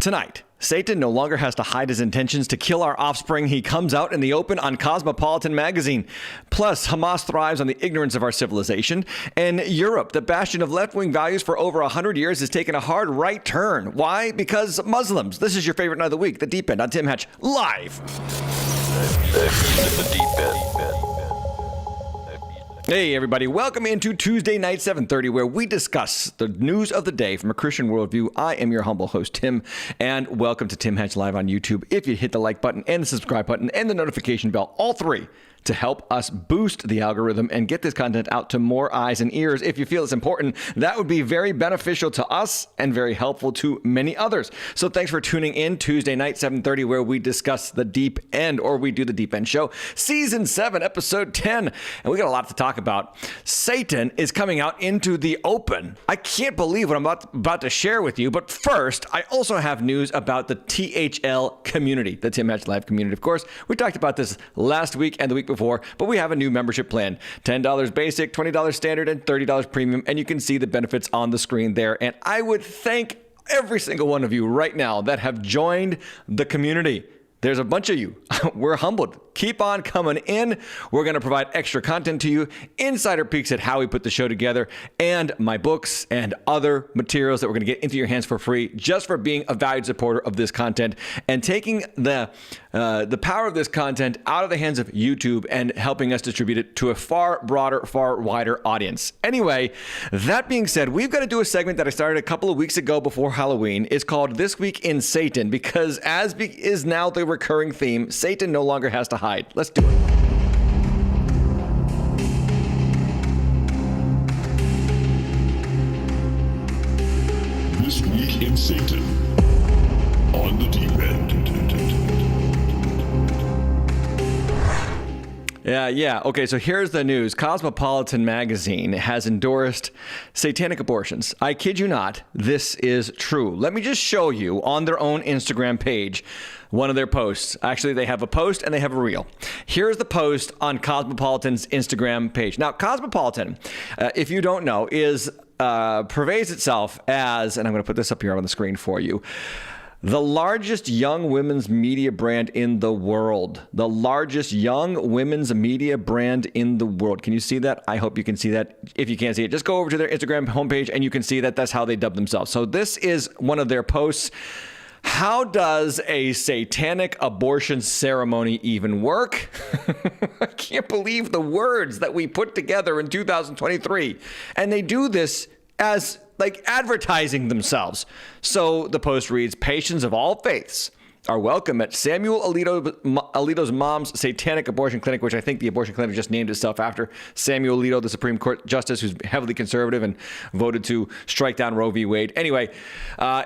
Tonight, Satan no longer has to hide his intentions to kill our offspring. He comes out in the open on Cosmopolitan Magazine. Plus, Hamas thrives on the ignorance of our civilization. And Europe, the bastion of left-wing values for over 100 years, has taken a hard right turn. Why? Because Muslims. This is your favorite night of the week, The Deep End on Tim Hatch, live. The Deep End. Hey, everybody. Welcome into Tuesday night, 7:30, where we discuss the news of the day from a Christian worldview. I am your humble host, Tim, and welcome to Tim Hatch Live on YouTube. If you hit the like button and the subscribe button and the notification bell, all three, to help us boost the algorithm and get this content out to more eyes and ears. If you feel it's important, that would be very beneficial to us and very helpful to many others. So thanks for tuning in Tuesday night, 7:30, where we discuss The Deep End, or we do The Deep End Show, Season 7, Episode 10. And we got a lot to talk about. Satan is coming out into the open. I can't believe what I'm about to share with you. But first, I also have news about the THL community, the Tim Hatch Live community. Of course, we talked about this last week and the week before, but we have a new membership plan. $10 basic, $20 standard, and $30 premium, and you can see the benefits on the screen there. And I would thank every single one of you right now that have joined the community. There's a bunch of you. We're humbled. Keep on coming in. We're going to provide extra content to you, insider peeks at how we put the show together, and my books and other materials that we're going to get into your hands for free just for being a valued supporter of this content and taking the power of this content out of the hands of YouTube and helping us distribute it to a far broader, far wider audience. Anyway, that being said, we've got to do a segment that I started a couple of weeks ago before Halloween. It's called This Week in Satan, because as is now the recurring theme, Satan no longer has to hide. Let's do it. This Week in Satan on the Deep End. Yeah. Okay, so here's the news. Cosmopolitan Magazine has endorsed satanic abortions. I kid you not, this is true. Let me just show you on their own Instagram page one of their posts. Actually, they have a post and they have a reel. Here's the post on Cosmopolitan's Instagram page. Now, Cosmopolitan, if you don't know, is pervades itself as, and I'm going to put this up here on the screen for you, the largest young women's media brand in the world. The largest young women's media brand in the world. Can you see that? I hope you can see that. If you can't see it, just go over to their Instagram homepage and you can see that that's how they dub themselves. So this is one of their posts. How does a satanic abortion ceremony even work? I can't believe the words that we put together in 2023. And they do this as like advertising themselves. So the post reads, patients of all faiths are welcome at Samuel Alito's mom's satanic abortion clinic, which I think the abortion clinic just named itself after Samuel Alito, the Supreme Court justice who's heavily conservative and voted to strike down Roe v. Wade. Anyway,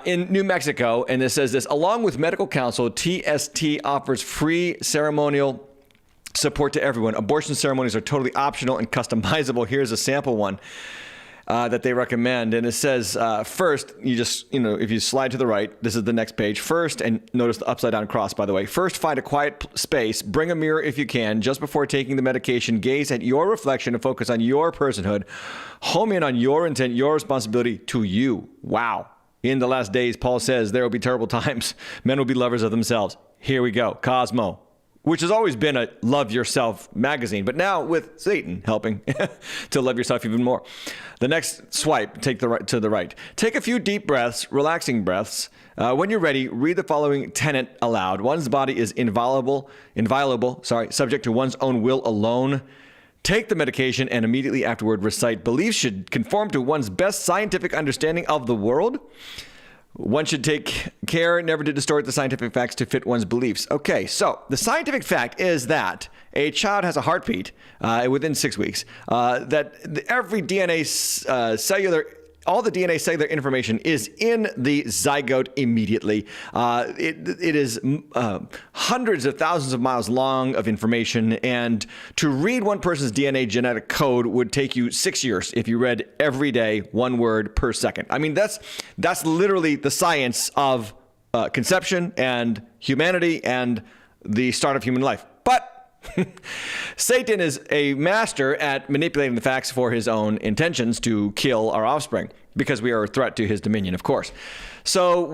in New Mexico, and this says this, along with medical counsel, TST offers free ceremonial support to everyone. Abortion ceremonies are totally optional and customizable. Here's a sample one that they recommend. And it says, first, if you slide to the right, this is the next page. First, and notice the upside down cross, by the way. First, find a quiet space. Bring a mirror if you can. Just before taking the medication, gaze at your reflection and focus on your personhood. Home in on your intent, your responsibility to you. Wow. In the last days, Paul says, there will be terrible times. Men will be lovers of themselves. Here we go. Cosmo, which has always been a love yourself magazine, but now with Satan helping to love yourself even more. The next swipe, take the right to the right. Take a few deep breaths, relaxing breaths. When you're ready, read the following tenet aloud. One's body is inviolable, subject to one's own will alone. Take the medication and immediately afterward recite, beliefs should conform to one's best scientific understanding of the world. One should take care never to distort the scientific facts to fit one's beliefs. Okay, so the scientific fact is that a child has a heartbeat within 6 weeks, that every DNA all the DNA cellular information is in the zygote immediately. It is hundreds of thousands of miles long of information, and to read one person's DNA genetic code would take you 6 years if you read every day 1 word per second. I mean, that's literally the science of conception and humanity and the start of human life. But Satan is a master at manipulating the facts for his own intentions to kill our offspring. because we are a threat to his dominion, of course. So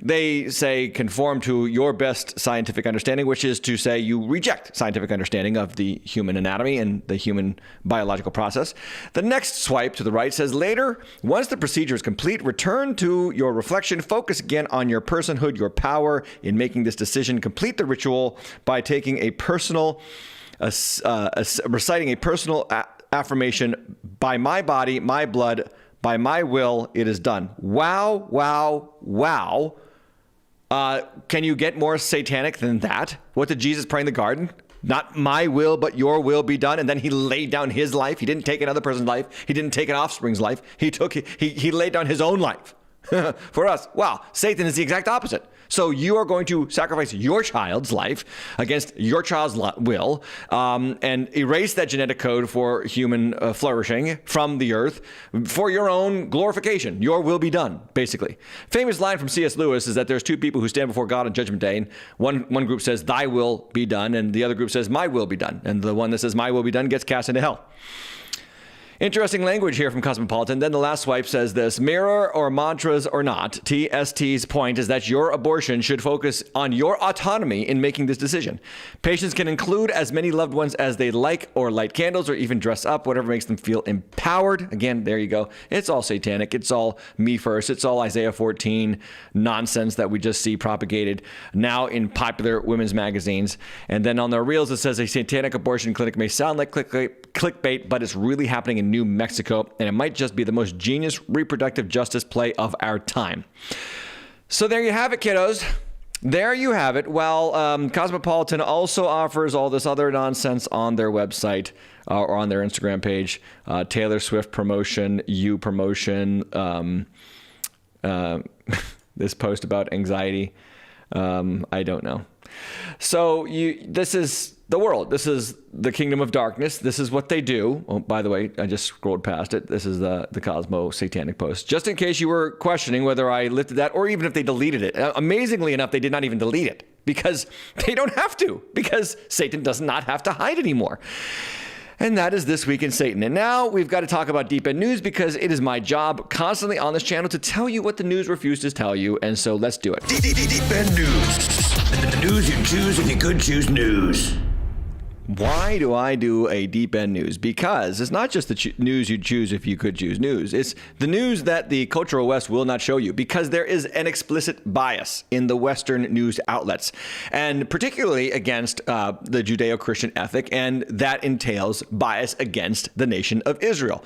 they say conform to your best scientific understanding, which is to say you reject scientific understanding of the human anatomy and the human biological process. The next swipe to the right says later, once the procedure is complete, return to your reflection, focus again on your personhood, your power in making this decision, complete the ritual by taking a personal, reciting a personal affirmation, by my body, my blood, by my will, it is done. Wow, wow, wow. Can you get more satanic than that? What did Jesus pray in the garden? Not my will, but your will be done. And then he laid down his life. He didn't take another person's life. He didn't take an offspring's life. He laid down his own life for us. Wow. Satan is the exact opposite. So you are going to sacrifice your child's life against your child's will and erase that genetic code for human flourishing from the earth for your own glorification. Your will be done, basically. Famous line from C.S. Lewis is that there's two people who stand before God on Judgment Day. And one group says, thy will be done, and the other group says, my will be done. And the one that says, my will be done, gets cast into hell. Interesting language here from Cosmopolitan. Then the last swipe says this: mirror or mantras or not, TST's point is that your abortion should focus on your autonomy in making this decision. Patients can include as many loved ones as they like, or light candles, or even dress up, whatever makes them feel empowered. Again, there you go. It's all satanic. It's all me first. It's all Isaiah 14 nonsense that we just see propagated now in popular women's magazines. And then on their reels, it says a satanic abortion clinic may sound like clickbait, but it's really happening in New Mexico, and it might just be the most genius reproductive justice play of our time. So there you have it, kiddos. There you have it. Well, Cosmopolitan also offers all this other nonsense on their website or on their Instagram page. Taylor Swift promotion, you promotion, this post about anxiety. I don't know. So this is the world. This is the kingdom of darkness. This is what they do. Oh, by the way, I just scrolled past it. This is the Cosmo satanic post. Just in case you were questioning whether I lifted that or even if they deleted it. Amazingly enough, they did not even delete it because they don't have to, because Satan does not have to hide anymore. And that is This Week in Satan. And now we've got to talk about Deep End News, because it is my job constantly on this channel to tell you what the news refuses to tell you. And so let's do it. Deep End News. The news you choose if you could choose news. Why do I do a Deep End News? Because it's not just the news you'd choose if you could choose news. It's the news that the cultural West will not show you, because there is an explicit bias in the Western news outlets, and particularly against the Judeo-Christian ethic, and that entails bias against the nation of Israel.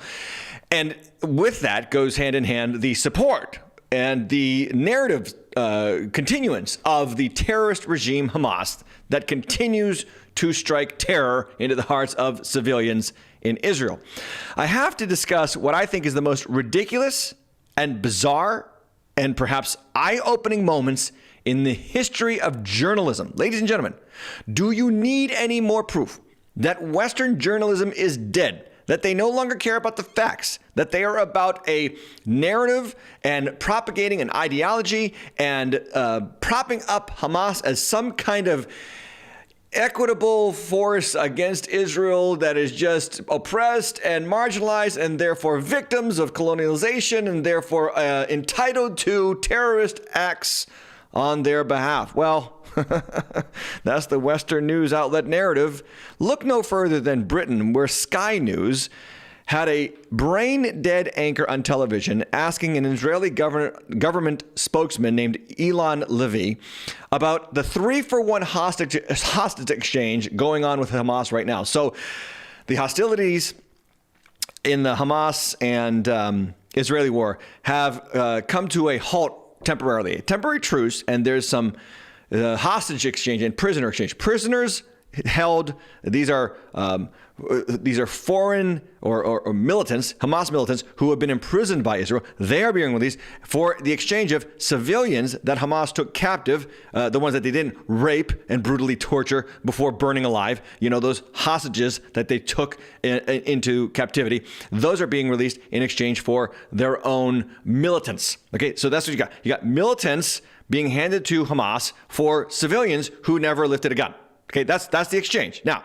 And with that goes hand in hand the support and the narrative continuance of the terrorist regime Hamas that continues to strike terror into the hearts of civilians in Israel. I have to discuss what I think is the most ridiculous and bizarre and perhaps eye-opening moments in the history of journalism. Ladies and gentlemen, do you need any more proof that Western journalism is dead? That they no longer care about the facts, that they are about a narrative and propagating an ideology and propping up Hamas as some kind of equitable force against Israel that is just oppressed and marginalized and therefore victims of colonialization and therefore entitled to terrorist acts on their behalf. Well, that's the Western news outlet narrative. Look no further than Britain, where Sky News had a brain-dead anchor on television asking an Israeli government spokesman named Elon Levy about the 3-for-1 hostage exchange going on with Hamas right now. So the hostilities in the Hamas and Israeli war have come to a halt temporarily, a temporary truce, and there's some hostage exchange and prisoner exchange. Prisoners held, these are foreign or militants, Hamas militants, who have been imprisoned by Israel. They are being released for the exchange of civilians that Hamas took captive, the ones that they didn't rape and brutally torture before burning alive. You know, those hostages that they took into captivity. Those are being released in exchange for their own militants. Okay, so that's what you got. You got militants being handed to Hamas for civilians who never lifted a gun. Okay, that's the exchange. Now,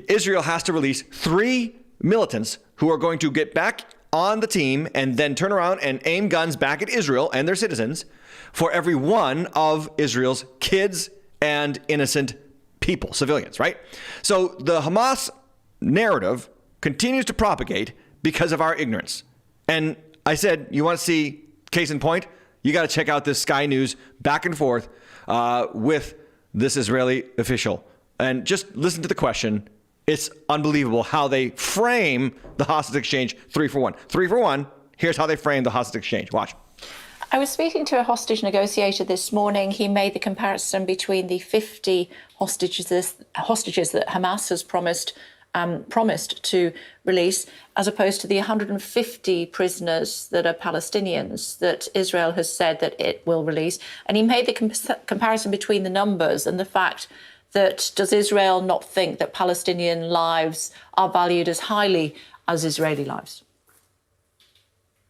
Israel has to release 3 militants who are going to get back on the team and then turn around and aim guns back at Israel and their citizens for every one of Israel's kids and innocent people, civilians, right? So the Hamas narrative continues to propagate because of our ignorance. And I said, you want to see case in point? You got to check out this Sky News back and forth with this Israeli official. And just listen to the question. It's unbelievable how they frame the hostage exchange 3 for 1. 3 for 1. Here's how they frame the hostage exchange. Watch. I was speaking to a hostage negotiator this morning. He made the comparison between the 50 hostages that Hamas has promised to release, as opposed to the 150 prisoners that are Palestinians that Israel has said that it will release. And he made the comparison between the numbers and the fact that does Israel not think that Palestinian lives are valued as highly as Israeli lives?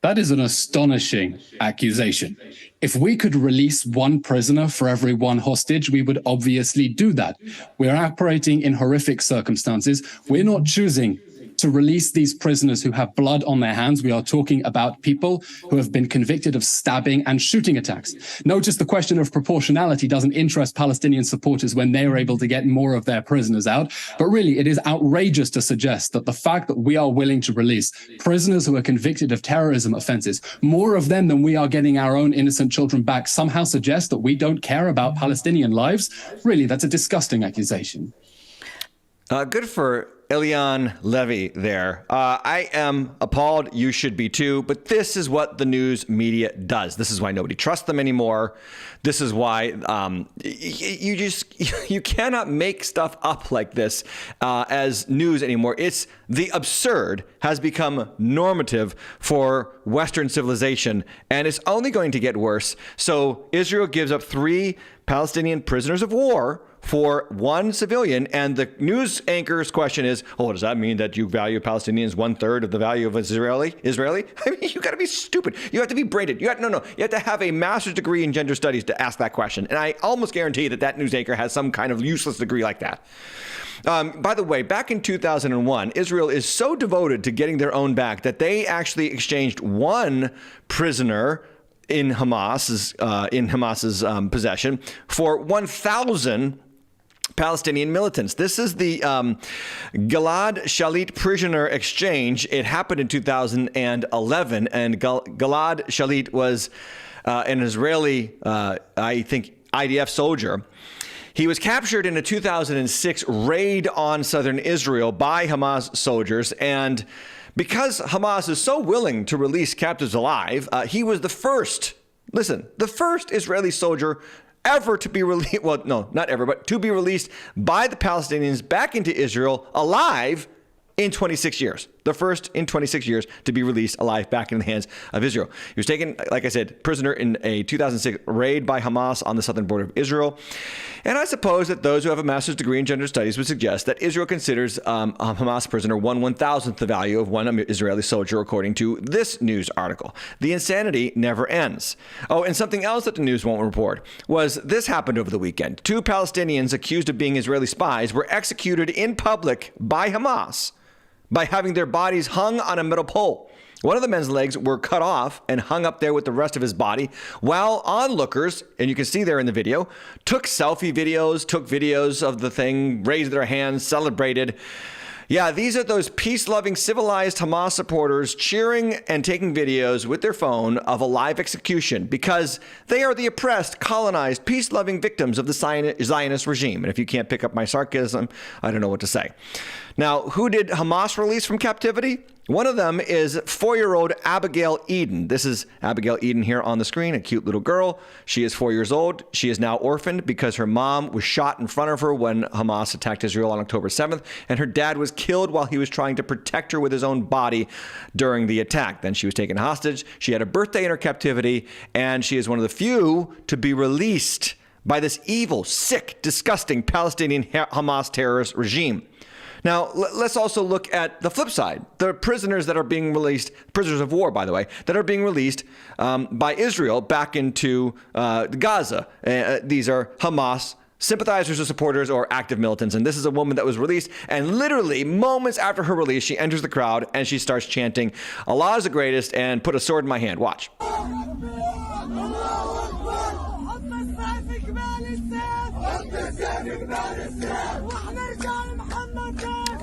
That is an astonishing accusation. If we could release one prisoner for every one hostage, we would obviously do that. We're operating in horrific circumstances. We're not choosing to release these prisoners who have blood on their hands. We are talking about people who have been convicted of stabbing and shooting attacks. Notice the question of proportionality doesn't interest Palestinian supporters when they are able to get more of their prisoners out. But really, it is outrageous to suggest that the fact that we are willing to release prisoners who are convicted of terrorism offenses, more of them than we are getting our own innocent children back, somehow suggests that we don't care about Palestinian lives. Really, that's a disgusting accusation. Good for Elian Levy there. I am appalled. You should be too. But this is what the news media does. This is why nobody trusts them anymore. This is why you cannot make stuff up like this as news anymore. It's the absurd has become normative for Western civilization, and it's only going to get worse. So Israel gives up 3 Palestinian prisoners of war for 1 civilian, and the news anchor's question is, oh, does that mean that you value Palestinians 1/3 of the value of an Israeli? I mean, you got to be stupid. You have to be brained. You have to have a master's degree in gender studies to ask that question. And I almost guarantee that news anchor has some kind of useless degree like that. By the way, back in 2001, Israel is so devoted to getting their own back that they actually exchanged 1 prisoner in Hamas's possession for 1,000 Palestinian militants. This is the Gilad Shalit prisoner exchange. It happened in 2011, and Gilad Shalit was an Israeli, I think, IDF soldier. He was captured in a 2006 raid on southern Israel by Hamas soldiers, and because Hamas is so willing to release captives alive, he was the first Israeli soldier ever to be released. Well, no, not ever, but to be released by the Palestinians back into Israel alive in 26 years. The first in 26 years to be released alive back in the hands of Israel. He was taken, like I said, prisoner in a 2006 raid by Hamas on the southern border of Israel. And I suppose that those who have a master's degree in gender studies would suggest that Israel considers a Hamas prisoner 1/1000th the value of 1 Israeli soldier, according to this news article. The insanity never ends. Oh, and something else that the news won't report was this happened over the weekend. 2 Palestinians accused of being Israeli spies were executed in public by Hamas by having their bodies hung on a metal pole. One of the men's legs were cut off and hung up there with the rest of his body, while onlookers, and you can see there in the video, took selfie videos, took videos of the thing, raised their hands, celebrated. Yeah, these are those peace-loving, civilized Hamas supporters cheering and taking videos with their phone of a live execution because they are the oppressed, colonized, peace-loving victims of the Zionist regime. And if you can't pick up my sarcasm, I don't know what to say. Now, who did Hamas release from captivity? One of them is 4-year-old Abigail Eden. This is Abigail Eden here on the screen, a cute little girl. She is 4 years old. She is now orphaned because her mom was shot in front of her when Hamas attacked Israel on October 7th, and her dad was killed while he was trying to protect her with his own body during the attack. Then she was taken hostage. She had a birthday in her captivity, and she is one of the few to be released by this evil, sick, disgusting Palestinian Hamas terrorist regime. Now, let's also look at the flip side. The prisoners that are being released, prisoners of war, by the way, that are being released by Israel back into Gaza. These are Hamas sympathizers or supporters or active militants. And this is a woman that was released, and literally moments after her release, she enters the crowd and she starts chanting, "Allah is the greatest," and "put a sword in my hand." Watch.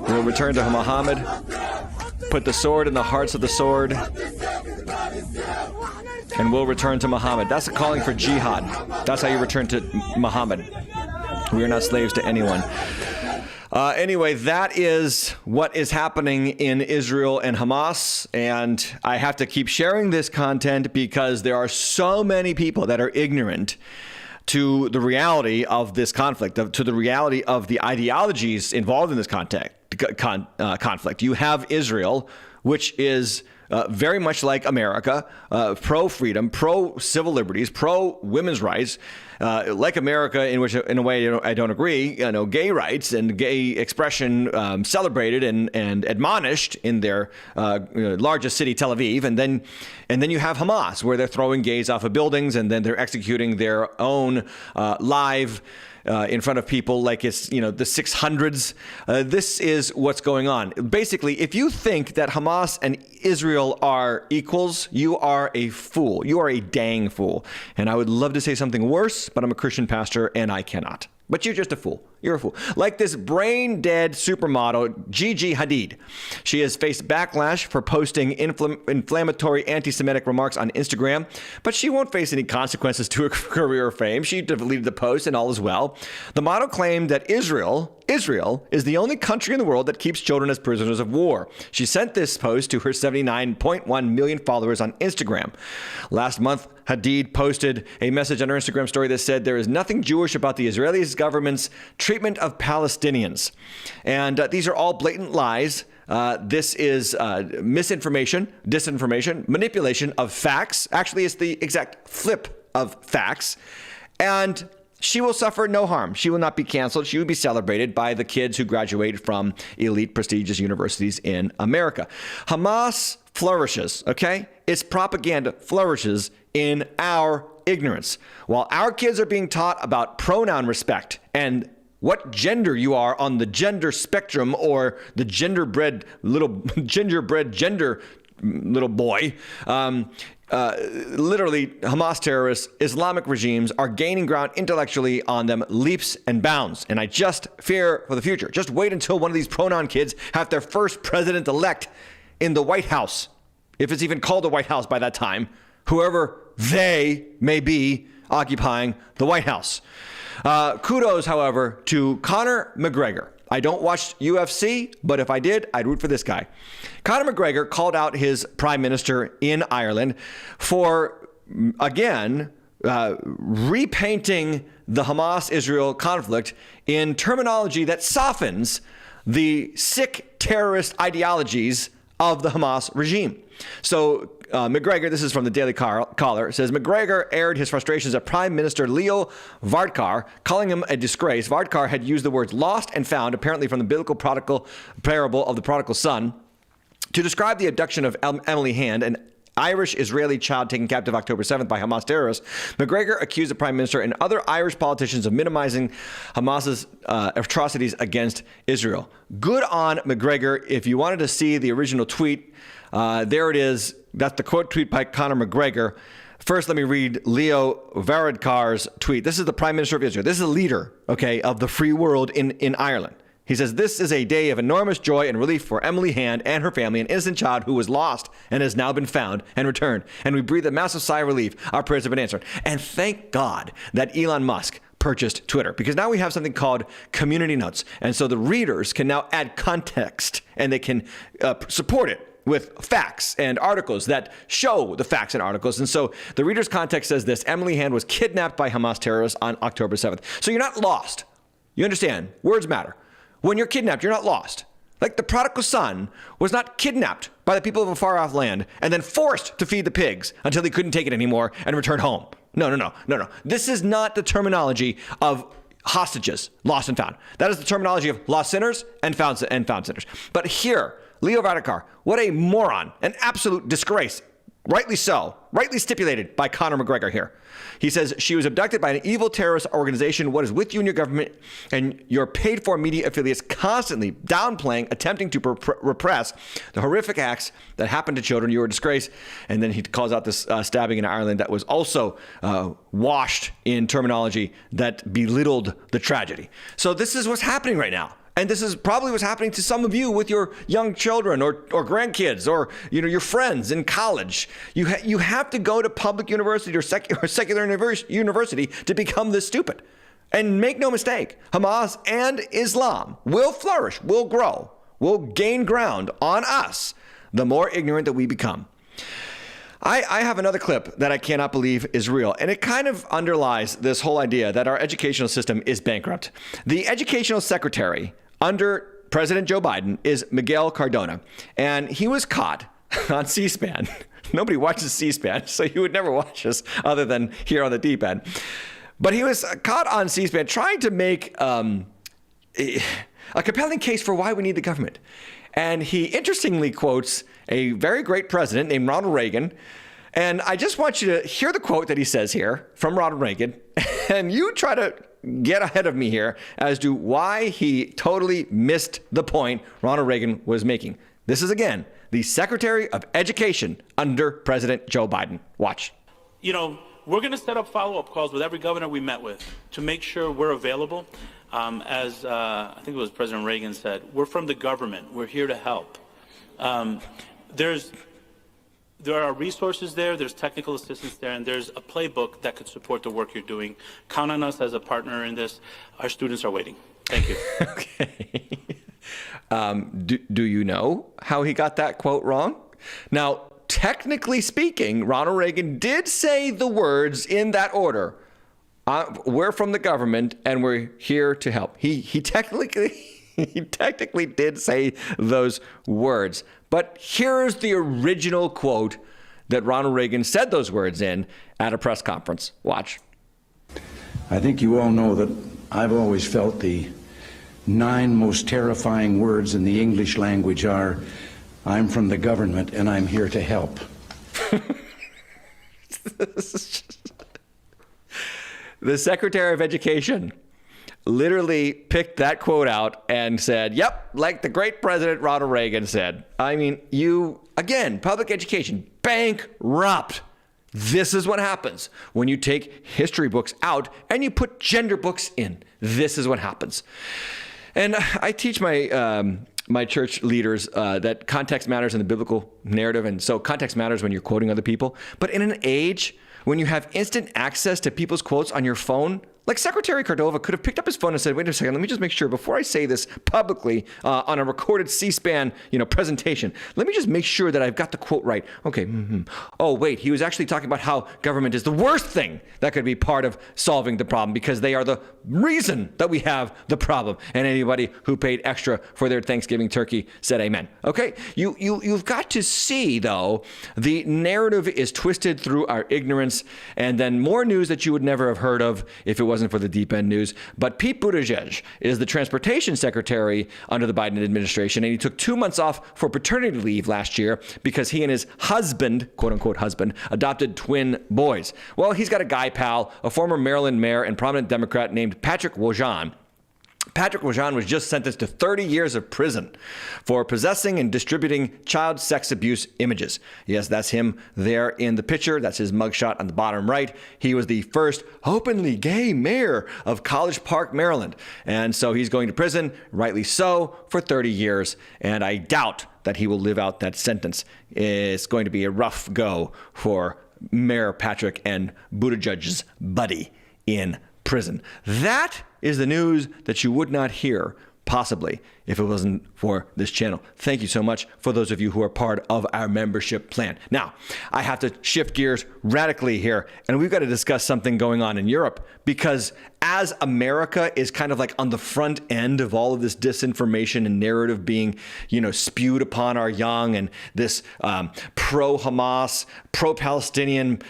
We'll return to Muhammad. Put the sword in the hearts of the sword. And we'll return to Muhammad. That's a calling for jihad. That's how you return to Muhammad. We are not slaves to anyone. Anyway, that is what is happening in Israel and Hamas. And I have to keep sharing this content because there are so many people that are ignorant to the reality of this conflict, to the reality of the ideologies involved in this conflict. You have Israel, which is very much like America, pro-freedom, pro-civil liberties, pro-women's rights, like America, in which, in a way, I don't agree. Gay rights and gay expression celebrated and admonished in their largest city, Tel Aviv, and then you have Hamas, where they're throwing gays off of buildings, and then they're executing their own live in front of people like it's, the 600s. This is what's going on. Basically, if you think that Hamas and Israel are equals, you are a fool. You are a dang fool. And I would love to say something worse, but I'm a Christian pastor and I cannot. But you're just a fool. You're a fool. Like this brain-dead supermodel, Gigi Hadid. She has faced backlash for posting inflammatory anti-Semitic remarks on Instagram, but she won't face any consequences to her career or fame. She deleted the post and all is well. The model claimed that Israel is the only country in the world that keeps children as prisoners of war. She sent this post to her 79.1 million followers on Instagram. Last month, Hadid posted a message on her Instagram story that said, "There is nothing Jewish about the Israeli government's treatment of Palestinians." And these are all blatant lies. This is misinformation, disinformation, manipulation of facts. Actually, it's the exact flip of facts. And she will suffer no harm. She will not be canceled. She will be celebrated by the kids who graduate from elite, prestigious universities in America. Hamas flourishes, okay? Its propaganda flourishes in our ignorance. While our kids are being taught about pronoun respect and what gender you are on the gender spectrum, or the gingerbread little boy, literally Hamas terrorists, Islamic regimes are gaining ground intellectually on them leaps and bounds. And I just fear for the future. Just wait until one of these pronoun kids have their first president-elect in the White House, if it's even called the White House by that time, whoever they may be occupying the White House. Kudos, however, to Conor McGregor. I don't watch UFC, but if I did, I'd root for this guy. Conor McGregor called out his prime minister in Ireland for, again, repainting the Hamas-Israel conflict in terminology that softens the sick terrorist ideologies of the Hamas regime. So McGregor, this is from the Daily Caller, says McGregor aired his frustrations at Prime Minister Leo Varadkar, calling him a disgrace. Varadkar had used the words lost and found, apparently from the biblical parable of the prodigal son, to describe the abduction of Emily Hand, an Irish-Israeli child taken captive October 7th by Hamas terrorists. McGregor accused the Prime Minister and other Irish politicians of minimizing Hamas's atrocities against Israel. Good on McGregor. If you wanted to see the original tweet, there it is. That's the quote tweet by Conor McGregor. First, let me read Leo Varadkar's tweet. This is the Prime Minister of Israel. This is a leader, okay, of the free world in Ireland. He says, "This is a day of enormous joy and relief for Emily Hand and her family, an innocent child who was lost and has now been found and returned. And we breathe a massive sigh of relief. Our prayers have been answered." And thank God that Elon Musk purchased Twitter, because now we have something called community notes. And so the readers can now add context and they can support it with facts and articles that show the facts and articles. And so the reader's context says this: Emily Hand was kidnapped by Hamas terrorists on October 7th. So you're not lost. You understand? Words matter. When you're kidnapped, you're not lost. Like the prodigal son was not kidnapped by the people of a far-off land and then forced to feed the pigs until he couldn't take it anymore and return home. No. This is not the terminology of hostages, lost and found. That is the terminology of lost sinners and found sinners. But here, Leo Varadkar, what a moron, an absolute disgrace. Rightly so. Rightly stipulated by Conor McGregor here. He says she was abducted by an evil terrorist organization. What is with you and your government and your paid-for media affiliates constantly downplaying, attempting to repress the horrific acts that happened to children? You are a disgrace. And then he calls out this stabbing in Ireland that was also washed in terminology that belittled the tragedy. So this is what's happening right now. And this is probably what's happening to some of you with your young children or grandkids or your friends in college. You have to go to public university or secular university to become this stupid. And make no mistake, Hamas and Islam will flourish, will grow, will gain ground on us the more ignorant that we become. I have another clip that I cannot believe is real, and it kind of underlies this whole idea that our educational system is bankrupt. The educational secretary under President Joe Biden is Miguel Cardona, and he was caught on C-SPAN. Nobody watches C-SPAN, so you would never watch us other than here on the deep end. But he was caught on C-SPAN trying to make a compelling case for why we need the government. And he interestingly quotes a very great president named Ronald Reagan. And I just want you to hear the quote that he says here from Ronald Reagan, and you try to get ahead of me here as to why he totally missed the point Ronald Reagan was making. This is, again, the Secretary of Education under President Joe Biden. Watch. We're going to set up follow-up calls with every governor we met with to make sure we're available. As I think it was President Reagan said, we're from the government. We're here to help. There are resources there, there's technical assistance there, and there's a playbook that could support the work you're doing. Count on us as a partner in this. Our students are waiting. Thank you. Okay. Do you know how he got that quote wrong? Now, technically speaking, Ronald Reagan did say the words in that order. We're from the government, and we're here to help. He technically did say those words. But here's the original quote that Ronald Reagan said those words in at a press conference. Watch. I think you all know that I've always felt the 9 most terrifying words in the English language are, I'm from the government and I'm here to help. The Secretary of Education literally picked that quote out and said, yep, like the great President Ronald Reagan said. I mean, again, public education, bankrupt. This is what happens when you take history books out and you put gender books in. This is what happens. And I teach my church leaders that context matters in the biblical narrative. And so context matters when you're quoting other people. But in an age when you have instant access to people's quotes on your phone, like Secretary Cardona could have picked up his phone and said, wait a second, let me just make sure before I say this publicly on a recorded C-SPAN presentation, let me just make sure that I've got the quote right. Okay. Oh, wait, he was actually talking about how government is the worst thing that could be part of solving the problem because they are the reason that we have the problem. And anybody who paid extra for their Thanksgiving turkey said amen. Okay. You've got to see, though, the narrative is twisted through our ignorance, and then more news that you would never have heard of if it wasn't for the deep end news. But Pete Buttigieg is the transportation secretary under the Biden administration, and he took 2 months off for paternity leave last year because he and his husband, quote unquote husband, adopted twin boys. Well, he's got a guy pal, a former Maryland mayor and prominent Democrat named Patrick Wojahn. Patrick Wojahn was just sentenced to 30 years of prison for possessing and distributing child sex abuse images. Yes, that's him there in the picture. That's his mugshot on the bottom right. He was the first openly gay mayor of College Park, Maryland. And so he's going to prison, rightly so, for 30 years. And I doubt that he will live out that sentence. It's going to be a rough go for Mayor Patrick and Buttigieg's buddy in prison. That is the news that you would not hear, possibly, if it wasn't for this channel. Thank you so much for those of you who are part of our membership plan. Now, I have to shift gears radically here, and we've got to discuss something going on in Europe, because as America is kind of like on the front end of all of this disinformation and narrative being, spewed upon our young, and this pro-Hamas, pro-Palestinian,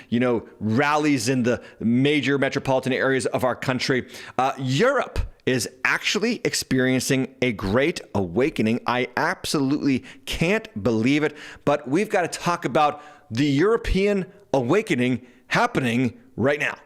rallies in the major metropolitan areas of our country, Europe is actually experiencing a great awakening. I absolutely can't believe it, but we've got to talk about the European awakening happening right now.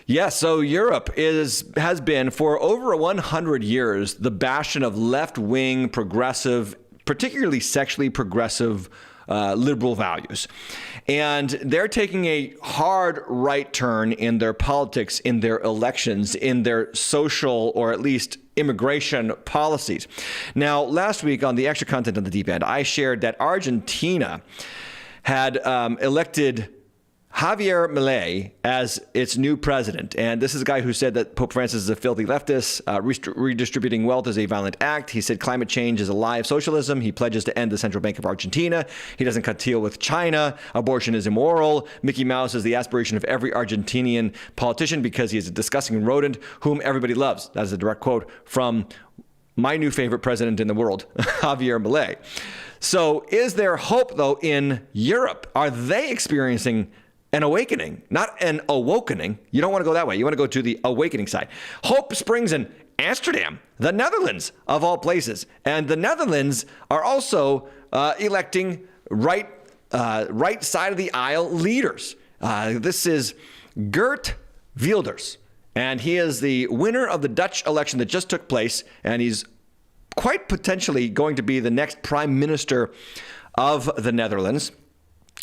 Yes, so Europe has been for over 100 years the bastion of left-wing, progressive, particularly sexually progressive liberal values. And they're taking a hard right turn in their politics, in their elections, in their social or at least immigration policies. Now, last week on the extra content on the deep end, I shared that Argentina had elected Javier Milei as its new president. And this is a guy who said that Pope Francis is a filthy leftist. Redistributing wealth is a violent act. He said climate change is a lie of socialism. He pledges to end the central bank of Argentina. He doesn't cut deal with China. Abortion is immoral. Mickey Mouse is the aspiration of every Argentinian politician because he is a disgusting rodent whom everybody loves. That is a direct quote from my new favorite president in the world, Javier Milei. So is there hope, though, in Europe? Are they experiencing an awakening, not an awakening? You don't want to go that way. You want to go to the awakening side. Hope springs in Amsterdam, the Netherlands, of all places. And the Netherlands are also electing right side of the aisle leaders. This is Geert Wilders, and he is the winner of the Dutch election that just took place, and he's quite potentially going to be the next prime minister of the Netherlands.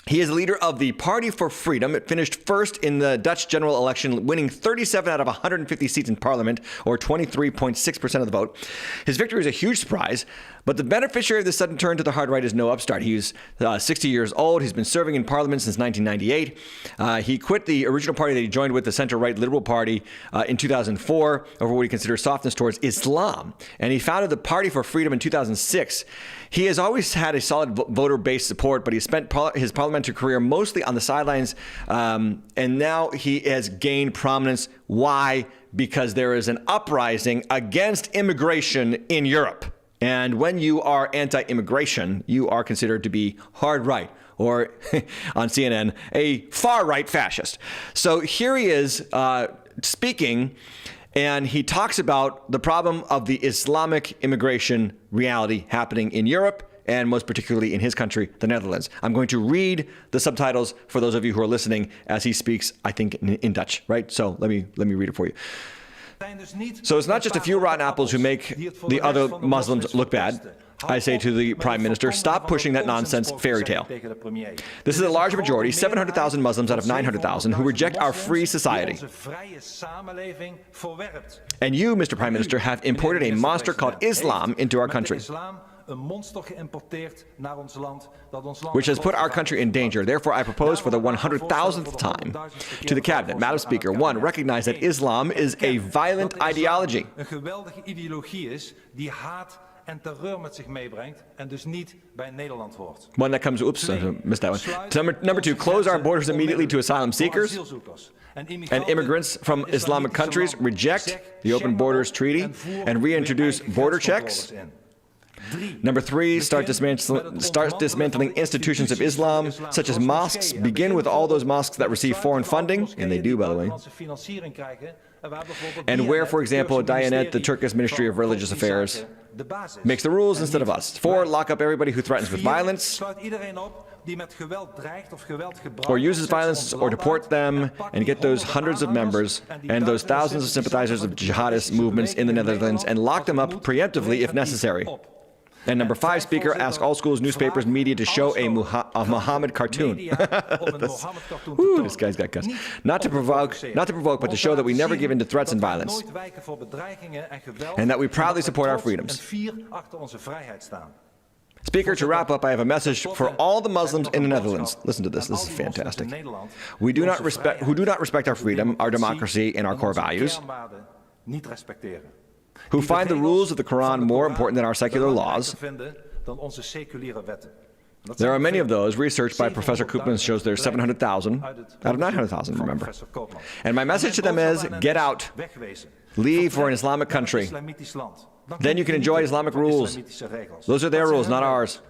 He is leader of the Party for Freedom. It finished first in the Dutch general election, winning 37 out of 150 seats in parliament, or 23.6% of the vote. His victory is a huge surprise, but the beneficiary of this sudden turn to the hard right is no upstart. He's 60 years old. He's been serving in parliament since 1998. He quit the original party that he joined with, the center-right Liberal Party, in 2004 over what he considers softness towards Islam. And he founded the Party for Freedom in 2006. He has always had a solid voter-based support, but he spent his parliamentary career mostly on the sidelines, and now he has gained prominence. Why? Because there is an uprising against immigration in Europe. And when you are anti-immigration, you are considered to be hard right, or on CNN, a far-right fascist. So here he is speaking, and he talks about the problem of the Islamic immigration reality happening in Europe, and most particularly in his country, the Netherlands. I'm going to read the subtitles for those of you who are listening as he speaks, I think, in Dutch, right? So let me read it for you. So it's not just a few rotten apples who make the other Muslims look bad. I say to the Prime Minister, stop pushing that nonsense fairy tale. This is a large majority, 700,000 Muslims out of 900,000, who reject our free society. And you, Mr. Prime Minister, have imported a monster called Islam into our country, which has put our country in danger. Therefore, I propose for the 100,000th time to the Cabinet, Madam Speaker, 1, recognize that Islam is a violent ideology. En terreur met zich meebrengt en dus niet bij Nederland hoort. One that comes, oops, I missed that one. Number 2, close our borders immediately to asylum seekers and immigrants from Islamic countries, reject the Open Borders Treaty, and reintroduce border checks. Number 3, start dismantling institutions of Islam, such as mosques. Begin with all those mosques that receive foreign funding, and they do, by the way, and where, for example, Diyanet, the Turkish Ministry of Religious Affairs, makes the rules instead of us. 4, lock up everybody who threatens with violence or uses violence, or deport them, and get those hundreds of members and those thousands of sympathizers of jihadist movements in the Netherlands and lock them up preemptively if necessary. And number 5, Speaker, ask all schools, newspapers, media to show a Muhammad cartoon. This guy's got guts. Not to provoke, but to show that we never give in to threats and violence, and that we proudly support our freedoms. Speaker, to wrap up, I have a message for all the Muslims in the Netherlands. Listen to this. This is fantastic. Who do not respect our freedom, our democracy, and our core values, who find the rules of the Quran more important than our secular laws. There are many of those. Research by Professor Koopmans shows there's 700,000 out of 900,000, remember. And my message to them is, get out. Leave for an Islamic country. Then you can enjoy Islamic rules. Those are their rules, not ours.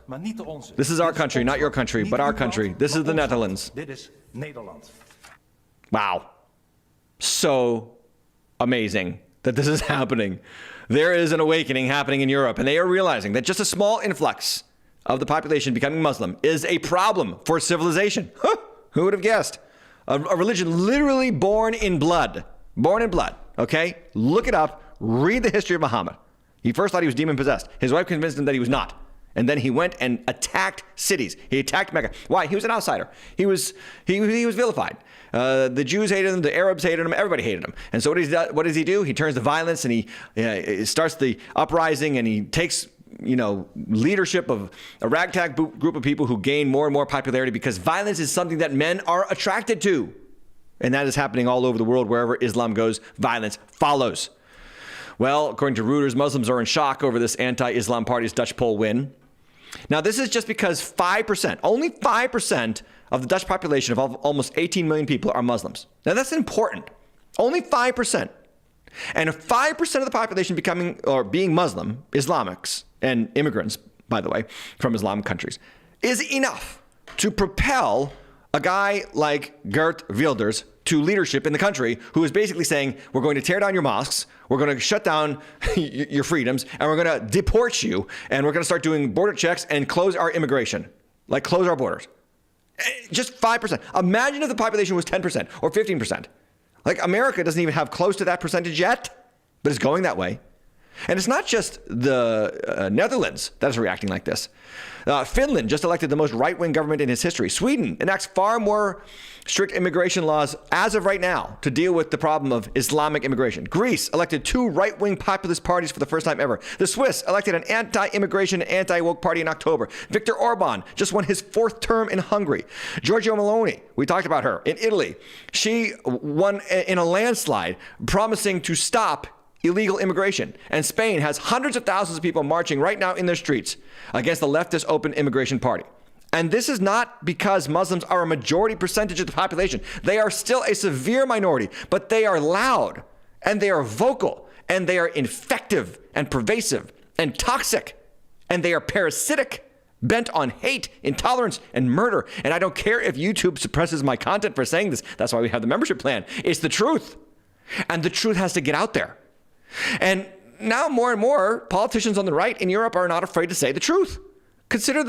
This is our country, not your country, but our country. This is the Netherlands. Wow. So amazing that this is happening. There is an awakening happening in Europe, and they are realizing that just a small influx of the population becoming Muslim is a problem for civilization. Huh, who would have guessed? A religion literally born in blood. Born in blood, okay? Look it up. Read the history of Muhammad. He first thought he was demon-possessed. His wife convinced him that he was not. And then he went and attacked cities. He attacked Mecca. Why? He was an outsider. He was vilified. The Jews hated him. The Arabs hated him. Everybody hated him. And so what does he do? He turns to violence, and he starts the uprising, and he takes leadership of a ragtag group of people who gain more and more popularity because violence is something that men are attracted to. And that is happening all over the world. Wherever Islam goes, violence follows. Well, according to Reuters, Muslims are in shock over this anti-Islam party's Dutch poll win. Now, this is just because only 5% of the Dutch population of almost 18 million people are Muslims. Now, that's important. Only 5%. And if 5% of the population being Muslim, Islamics, and immigrants, by the way, from Islamic countries, is enough to propel a guy like Geert Wilders to leadership in the country, who is basically saying, we're going to tear down your mosques, we're going to shut down your freedoms, and we're going to deport you, and we're going to start doing border checks and close our immigration, like close our borders. Just 5%. Imagine if the population was 10% or 15%. Like, America doesn't even have close to that percentage yet, but it's going that way. And it's not just the Netherlands that is reacting like this. Finland just elected the most right-wing government in its history. Sweden enacts far more strict immigration laws as of right now to deal with the problem of Islamic immigration. Greece elected 2 right-wing populist parties for the first time ever. The Swiss elected an anti-immigration and anti-woke party in October. Viktor Orban just won his 4th term in Hungary. Giorgia Meloni, we talked about her, in Italy. She won in a landslide, promising to stop illegal immigration. And Spain has hundreds of thousands of people marching right now in their streets against the leftist open immigration party. And this is not because Muslims are a majority percentage of the population. They are still a severe minority, but they are loud, and they are vocal, and they are infective and pervasive and toxic, and they are parasitic, bent on hate, intolerance, and murder. And I don't care if YouTube suppresses my content for saying this. That's why we have the membership plan. It's the truth. And the truth has to get out there. And now more and more politicians on the right in Europe are not afraid to say the truth. Consider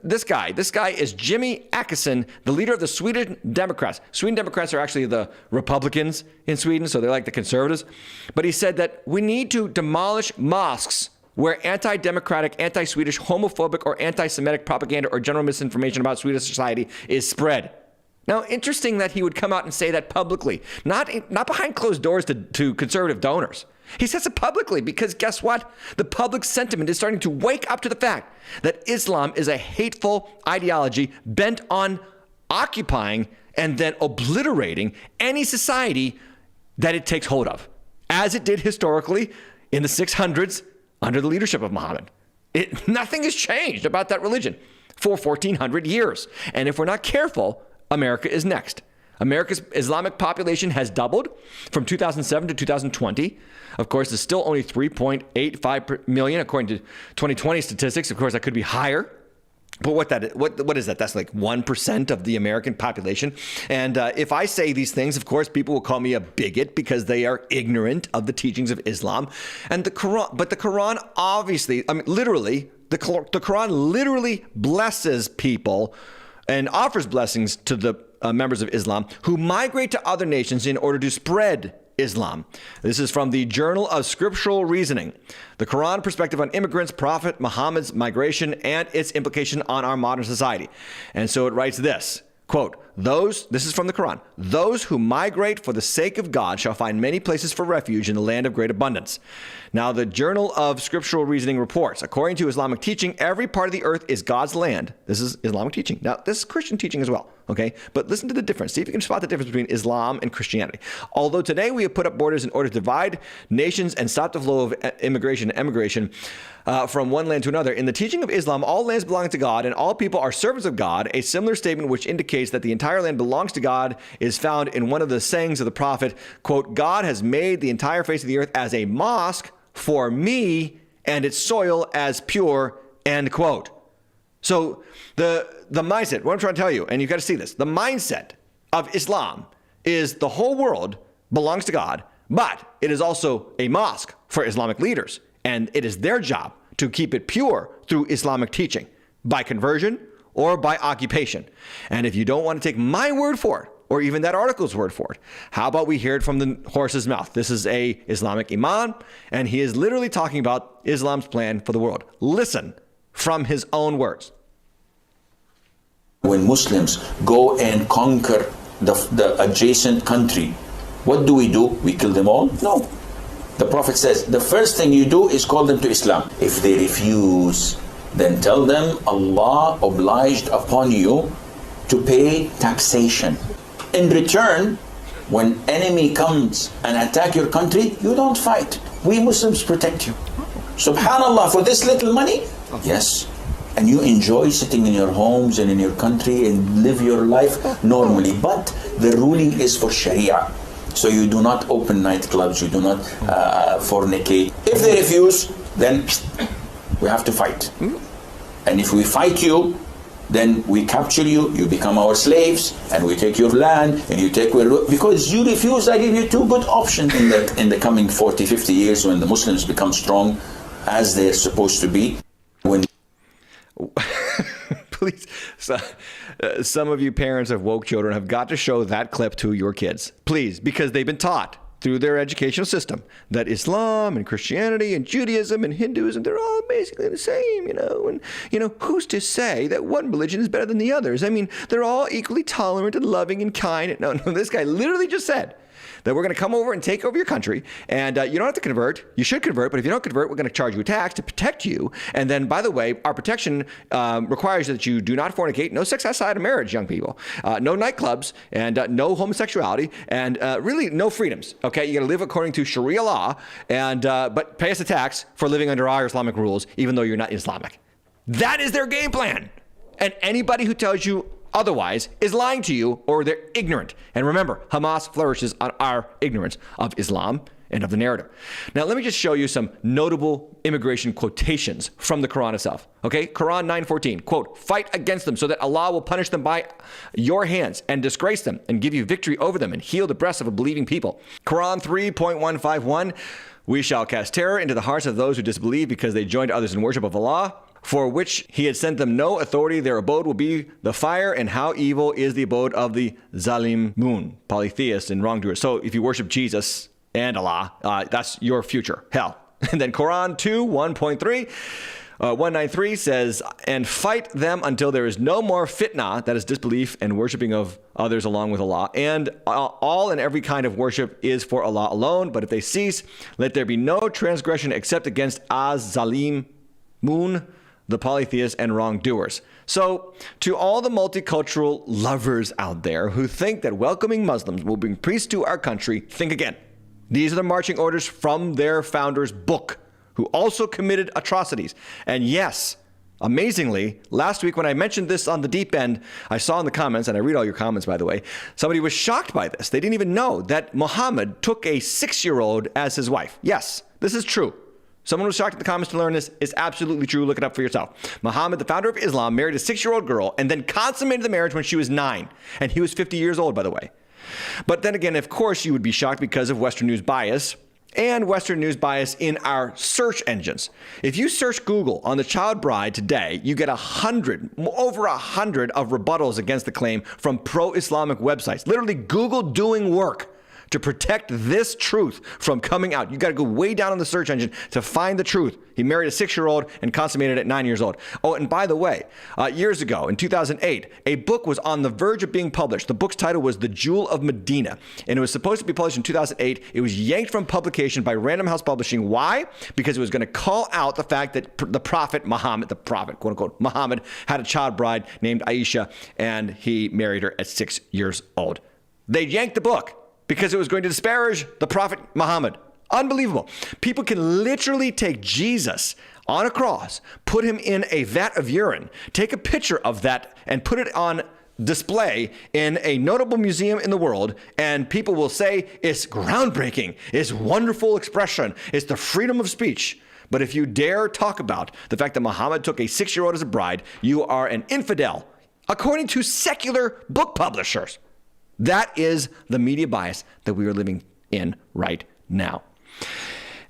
this guy. This guy is Jimmy Åkesson, the leader of the Swedish Democrats. Sweden Democrats are actually the Republicans in Sweden, so they're like the conservatives. But he said that we need to demolish mosques where anti-democratic, anti-Swedish, homophobic, or anti-Semitic propaganda or general misinformation about Swedish society is spread. Now, interesting that he would come out and say that publicly, not behind closed doors to conservative donors. He says it publicly because guess what? The public sentiment is starting to wake up to the fact that Islam is a hateful ideology bent on occupying and then obliterating any society that it takes hold of, as it did historically in the 600s under the leadership of Muhammad. Nothing has changed about that religion for 1,400 years. And if we're not careful, America is next. America's Islamic population has doubled from 2007 to 2020. Of course, it's still only 3.85 million according to 2020 statistics. Of course, that could be higher. But what is that? That's like 1% of the American population. And if I say these things, of course, people will call me a bigot because they are ignorant of the teachings of Islam and the Quran. But the Quran, obviously, literally, the Quran literally blesses people and offers blessings to the members of Islam who migrate to other nations in order to spread Islam. This is from the Journal of Scriptural Reasoning, the Quran perspective on immigrants, Prophet Muhammad's migration, and its implication on our modern society. And so it writes this, quote, this is from the Quran, those who migrate for the sake of God shall find many places for refuge in the land of great abundance. Now, the Journal of Scriptural Reasoning reports, according to Islamic teaching, every part of the earth is God's land. This is Islamic teaching. Now, this is Christian teaching as well, okay? But listen to the difference. See if you can spot the difference between Islam and Christianity. Although today we have put up borders in order to divide nations and stop the flow of immigration and emigration from one land to another, in the teaching of Islam, all lands belong to God and all people are servants of God. A similar statement which indicates that the entire land belongs to God is found in one of the sayings of the Prophet, quote, God has made the entire face of the earth as a mosque for me and its soil as pure, end quote. So the mindset, what I'm trying to tell you, and you've got to see this, the mindset of Islam is the whole world belongs to God, But it is also a mosque for Islamic leaders, and it is their job to keep it pure through Islamic teaching, by conversion or by occupation. And if you don't want to take my word for it, or even that article's word for it, how about we hear it from the horse's mouth? This is a Islamic imam, and he is literally talking about Islam's plan for the world. Listen from his own When Muslims go and conquer the adjacent country, what do? We kill them all? No. The Prophet says, the first thing you do is call them to Islam. If they refuse, then tell them Allah obliged upon you to pay taxation. In return, when enemy comes and attack your country, you don't fight. We Muslims protect you. Subhanallah, for this little money? Yes. And you enjoy sitting in your homes and in your country and live your life normally. But the ruling is for Sharia. So you do not open nightclubs, you do not fornicate. If they refuse, then we have to fight. And if we fight you, then we capture you, you become our slaves, and we take your land, and you take because you refuse. I give you two good options in the coming 40, 50 years when the Muslims become strong as they're supposed to be. When Please, some of you parents of woke children have got to show that clip to your kids. Please, because they've been taught through their educational system that Islam and Christianity and Judaism and Hinduism, they're all basically the same, and, who's to say that one religion is better than the others? I mean, they're all equally tolerant and loving and kind. No, this guy literally just said that we're going to come over and take over your country, and you don't have to convert. You should convert, but if you don't convert, we're going to charge you a tax to protect you. And then, by the way, our protection requires that you do not fornicate, no sex outside of marriage, young people, no nightclubs, and no homosexuality, and really no freedoms. Okay, you got to live according to Sharia law, and but pay us a tax for living under our Islamic rules, even though you're not Islamic. That is their game plan. And anybody who tells you otherwise is lying to you, or they're ignorant. And remember, Hamas flourishes on our ignorance of Islam and of the narrative. Now, let me just show you some notable immigration quotations from the Quran itself. Okay, Quran 9:14, quote, "Fight against them so that Allah will punish them by your hands and disgrace them and give you victory over them and heal the breasts of a believing people." Quran 3.151, "We shall cast terror into the hearts of those who disbelieve because they joined others in worship of Allah, for which he had sent them no authority. Their abode will be the fire, and how evil is the abode of the Zalimun," polytheists and wrongdoers. So if you worship Jesus and Allah, that's your future, hell. And then Quran 2:1.3, 193 says, "And fight them until there is no more fitna," that is disbelief and worshiping of others along with Allah, "and all and every kind of worship is for Allah alone. But if they cease, let there be no transgression except against Az-Zalimun, the polytheists and wrongdoers." So to all the multicultural lovers out there who think that welcoming Muslims will bring peace to our country, think again. These are the marching orders from their founder's book, who also committed atrocities. And yes, amazingly, last week when I mentioned this on the deep end, I saw in the comments, and I read all your comments, by the way, somebody was shocked by this. They didn't even know that Muhammad took a 6-year-old as his wife. Yes, this is true. Someone was shocked in the comments to learn this. It's absolutely true. Look it up for yourself. Muhammad, the founder of Islam, married a 6-year-old girl and then consummated the marriage when she was 9. And he was 50 years old, by the way. But then again, of course, you would be shocked because of Western news bias and Western news bias in our search engines. If you search Google on the child bride today, you get over 100 of rebuttals against the claim from pro-Islamic websites. Literally Google doing work to protect this truth from coming out. You got to go way down on the search engine to find the truth. He married a 6-year-old and consummated at 9 years old. Oh, and by the way, years ago, in 2008, a book was on the verge of being published. The book's title was The Jewel of Medina, and it was supposed to be published in 2008. It was yanked from publication by Random House Publishing. Why? Because it was going to call out the fact that the prophet Muhammad, quote unquote, Muhammad, had a child bride named Aisha, and he married her at 6 years old. They yanked the book because it was going to disparage the prophet Muhammad. Unbelievable. People can literally take Jesus on a cross, put him in a vat of urine, take a picture of that, and put it on display in a notable museum in the world, and people will say it's groundbreaking, it's wonderful expression, it's the freedom of speech. But if you dare talk about the fact that Muhammad took a 6-year-old as a bride, you are an infidel, according to secular book publishers. That is the media bias that we are living in right now.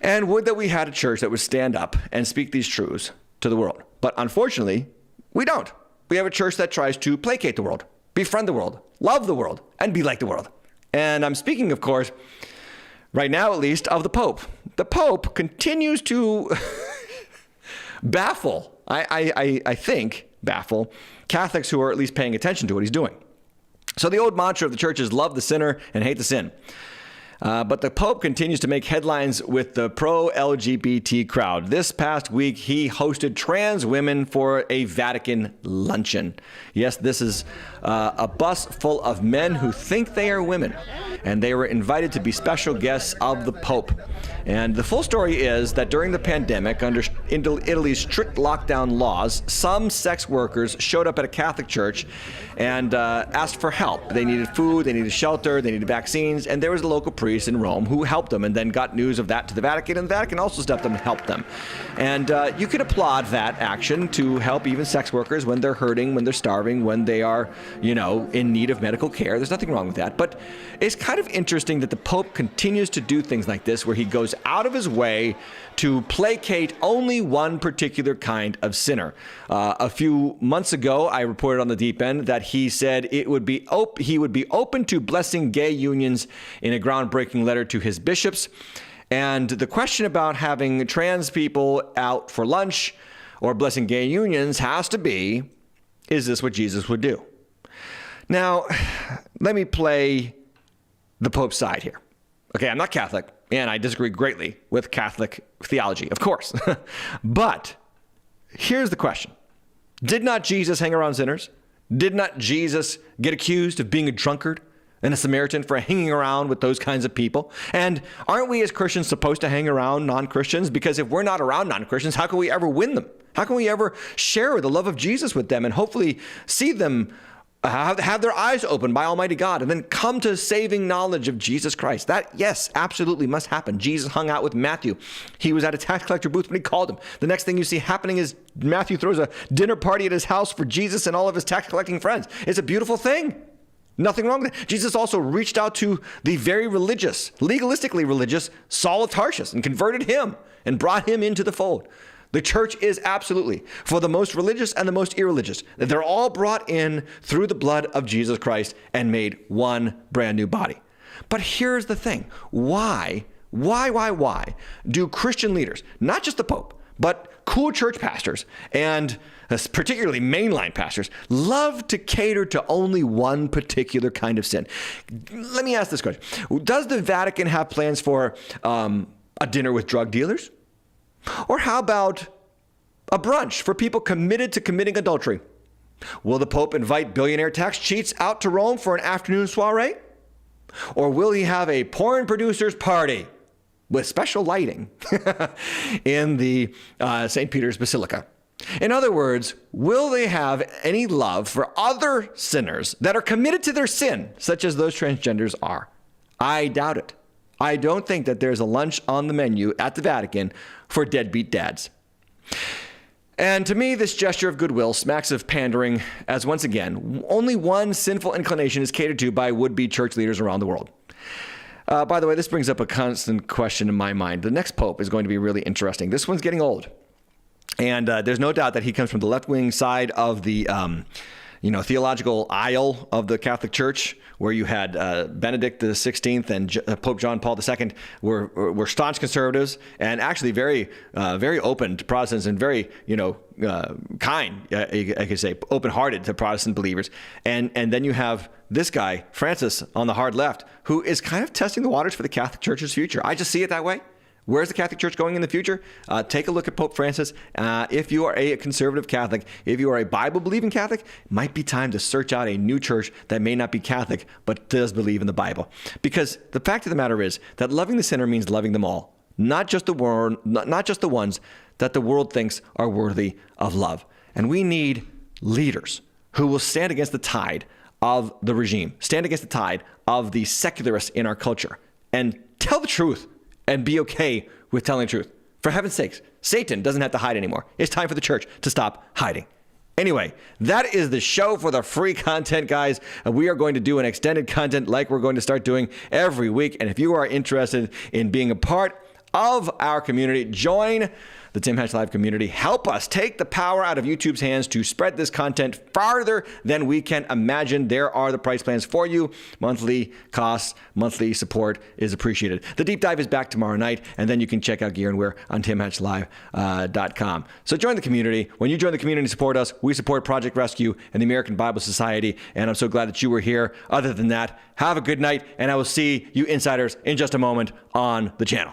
And would that we had a church that would stand up and speak these truths to the world. But unfortunately, we don't. We have a church that tries to placate the world, befriend the world, love the world, and be like the world. And I'm speaking, of course, right now at least, of the Pope. The Pope continues to baffle, I think, baffle Catholics who are at least paying attention to what he's doing. So the old mantra of the church is love the sinner and hate the sin. But the Pope continues to make headlines with the pro-LGBT crowd. This past week, he hosted trans women for a Vatican luncheon. Yes, this is a bus full of men who think they are women, and they were invited to be special guests of the Pope. And the full story is that during the pandemic, under Italy's strict lockdown laws, some sex workers showed up at a Catholic church and asked for help. They needed food, they needed shelter, they needed vaccines, and there was a local priest in Rome who helped them and then got news of that to the Vatican, and the Vatican also stepped up and helped them. And you could applaud that action to help even sex workers when they're hurting, when they're starving, when they are, in need of medical care. There's nothing wrong with that. But it's kind of interesting that the Pope continues to do things like this, where he goes out of his way to placate only one particular kind of sinner. A few months ago, I reported on the Deep End that he said he would be open to blessing gay unions in a groundbreaking letter to his bishops. And the question about having trans people out for lunch or blessing gay unions has to be, is this what Jesus would do? Now, let me play the Pope's side here. Okay, I'm not Catholic, and I disagree greatly with Catholic theology, of course. But here's the question. Did not Jesus hang around sinners? Did not Jesus get accused of being a drunkard and a Samaritan for hanging around with those kinds of people? And aren't we as Christians supposed to hang around non-Christians? Because if we're not around non-Christians, how can we ever win them? How can we ever share the love of Jesus with them and hopefully see them have their eyes opened by Almighty God and then come to saving knowledge of Jesus Christ? That, yes, absolutely must happen. Jesus hung out with Matthew. He was at a tax collector booth when he called him. The next thing you see happening is Matthew throws a dinner party at his house for Jesus and all of his tax collecting friends. It's a beautiful thing. Nothing wrong with it. Jesus also reached out to the very religious, legalistically religious Saul of Tarsus and converted him and brought him into the fold. The church is absolutely for the most religious and the most irreligious. They're all brought in through the blood of Jesus Christ and made one brand new body. But here's the thing. Why do Christian leaders, not just the Pope, but cool church pastors and particularly mainline pastors, love to cater to only one particular kind of sin? Let me ask this question. Does the Vatican have plans for a dinner with drug dealers? Or how about a brunch for people committed to committing adultery? Will the Pope invite billionaire tax cheats out to Rome for an afternoon soiree? Or will he have a porn producers party with special lighting in the St. Peter's Basilica? In other words, will they have any love for other sinners that are committed to their sin, such as those transgenders are? I doubt it. I don't think that there's a lunch on the menu at the Vatican for deadbeat dads. And to me, this gesture of goodwill smacks of pandering, as once again, only one sinful inclination is catered to by would-be church leaders around the world. By the way, this brings up a constant question in my mind. The next Pope is going to be really interesting. This one's getting old. And there's no doubt that he comes from the left-wing side of the theological aisle of the Catholic Church, where you had Benedict XVI and Pope John Paul II were staunch conservatives and actually very open to Protestants and very kind, I could say, open-hearted to Protestant believers. And then you have this guy Francis on the hard left, who is kind of testing the waters for the Catholic Church's future. I just see it that way. Where's the Catholic Church going in the future? Take a look at Pope Francis. If you are a conservative Catholic, if you are a Bible-believing Catholic, it might be time to search out a new church that may not be Catholic, but does believe in the Bible. Because the fact of the matter is that loving the sinner means loving them all, not just the ones that the world thinks are worthy of love. And we need leaders who will stand against the tide of the regime, stand against the tide of the secularists in our culture, and tell the truth. And be okay with telling the truth. For heaven's sakes, Satan doesn't have to hide anymore. It's time for the church to stop hiding. Anyway, that is the show for the free content, guys. We are going to do an extended content like we're going to start doing every week. And if you are interested in being a part of our community, join the Tim Hatch Live community. Help us take the power out of YouTube's hands to spread this content farther than we can imagine. There are the price plans for you. Monthly costs, monthly support is appreciated. The deep dive is back tomorrow night, and then you can check out gear and wear on timhatchlive.com. So join the community. When you join the community and support us, we support Project Rescue and the American Bible Society, and I'm so glad that you were here. Other than that, have a good night, and I will see you insiders in just a moment on the channel.